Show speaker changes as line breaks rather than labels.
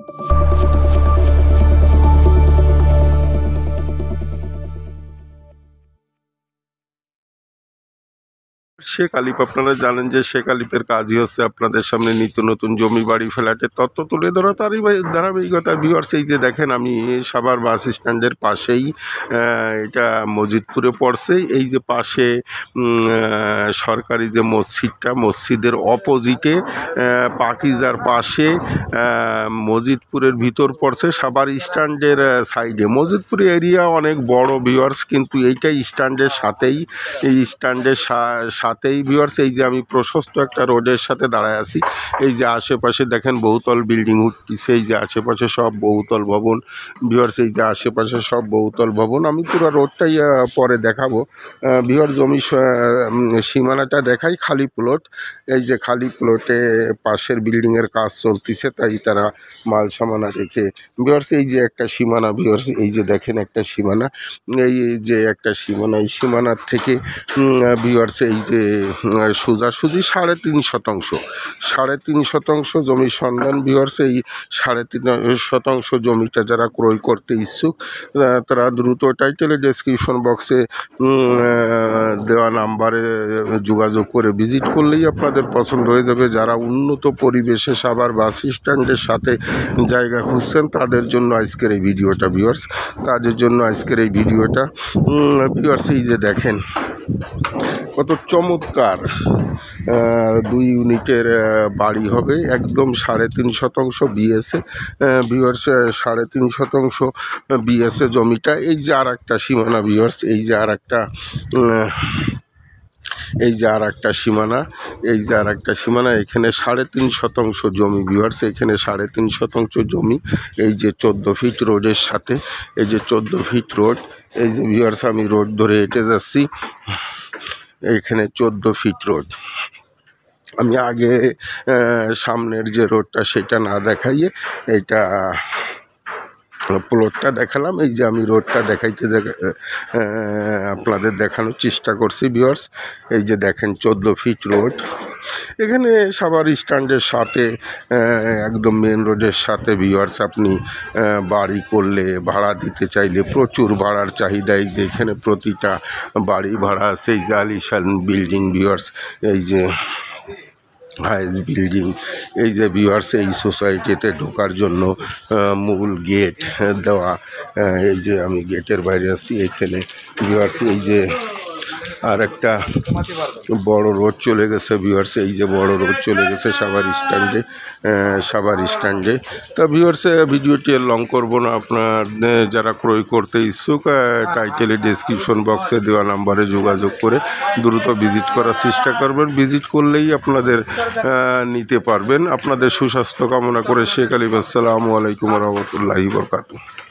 শেখ আলিফ, আপনারা জানেন যে শেখ আলিফের কাজই হচ্ছে আপনাদের সামনে নিত্য নতুন জমি বাড়ি ফ্ল্যাটের তথ্য তুলে ধরা। তারই ধারাবাহিকতা ভিউয়ার্স, এই যে দেখেন আমি সাভার বাস স্ট্যান্ডের পাশেই, এটা মসজিদপুরে পড়ছে। এই যে পাশে সরকারি যে মসজিদটা, মসজিদের অপোজিটে পাকিজার পাশে মসজিদপুরের ভিতর পড়ছে, সাভার স্ট্যান্ডের সাইডে। মসজিদপুর এরিয়া অনেক বড় ভিউয়ার্স, কিন্তু এইটাই স্ট্যান্ডের সাথেই, এই স্ট্যান্ডের সাথেই ভিউয়ার্স, এই যে আমি প্রশস্ত একটা রোডের সাথে দাঁড়ায় আছি। এই যে আশেপাশে দেখেন বহুতল বিল্ডিং উঠতেছে, এই যে আশেপাশে সব বহুতল ভবন ভিউয়ার্স, এই যে আশেপাশে সব বহুতল ভবন। আমি পুরো রোডটাই পরে দেখাবো ভিউয়ার্স। জমি সীমানাটা দেখাই, খালি প্লট। এই যে খালি প্লটে পাশের বিল্ডিংয়ের কাজ চলতেছে, তাই তারা মাল সামানা রেখে ভিউয়ার্স, এই যে একটা সীমানা ভিউয়ার্স, এই যে দেখেন একটা সীমানা, এই যে একটা সীমানা, এই সীমানার থেকে ভিউয়ার্স এই যে সোজাসুজি 3.5 শতাংশ জমির সন্ধান ভিউয়ার্স। এই 3.5 শতাংশ জমিটা যারা ক্রয় করতে ইচ্ছুক তারা দ্রুত টাইটেলে ডেসক্রিপশন বক্সে দেওয়া নাম্বারে যোগাযোগ করে ভিজিট করলেই আপনাদের পছন্দ হয়ে যাবে। যারা উন্নত পরিবেশে সাভার বাস স্ট্যান্ডের সাথে জায়গা খুঁজছেন তাদের জন্য আজকের এই ভিডিওটা ভিউয়ার্স, তাদের জন্য আজকের এই ভিডিওটা ভিউয়ার্স। এই যে দেখেন কত চমৎকার 2 ইউনিটের বাড়ি হবে, একদম 3.5 শতাংশ বিএসএ ভিউয়ার্স, 3.5 শতাংশ বিএসএ জমিটা। এই যে আর একটা সীমানা ভিউয়ার্স, এই যে আর একটা সীমানা, এই যে আর একটা সীমানা, এখানে 3.5 শতাংশ জমি ভিউয়ার্স, এখানে 3.5 শতাংশ জমি। এই যে 14 ফিট রোডের সাথে, এই যে 14 ফিট রোড, এই যে ভিউয়ার্স আমি রোড ধরে হেঁটে যাচ্ছি, এখানে 14 ফিট রোড। আমি আগে সামনের যে রোডটা সেটা না দেখাইয়ে এইটা প্লটটা দেখালাম। এই যে আমি রোডটা দেখাইতে আপনাদের দেখানোর চেষ্টা করছি ভিউয়ার্স। এই যে দেখেন 14 ফিট রোড, এখানে সাভার স্ট্যান্ডের সাথে একদম মেন রোডের সাথে ভিউয়ার্স। আপনি বাড়ি করলে, ভাড়া দিতে চাইলে প্রচুর ভাড়ার চাহিদা। এই যে এখানে প্রতিটা বাড়ি ভাড়া আছে। এই যে আলিশান বিল্ডিং ভিউয়ার্স, এই যে হাইস বিল্ডিং। এই যে ভিউয়ার্স এই সোসাইটিতে ঢোকার জন্য মূল গেট দেওয়া। এই যে আমি গেটের বাইরে আছি, এইখানে ভিউয়ার্স এই যে আর একটা বড় রোড চলে গেছে ভিউয়ার্স, এই যে বড় রোড চলে গেছে সাভার স্ট্যান্ডে। তা ভিউয়ার্স ভিডিওটি লং করব না, আপনার যারা ক্রয় করতে ইচ্ছুক টাইটেলে ডেসক্রিপশন বক্সে দেওয়া নাম্বারে যোগাযোগ করে দ্রুত ভিজিট করার চেষ্টা করবেন। ভিজিট করলেই আপনাদের নিতে পারবেন। আপনাদের সুস্বাস্থ্য কামনা করে শেখ আলিফ, আসসালামু আলাইকুম রহমতুল্লাহি বরকাতুহু।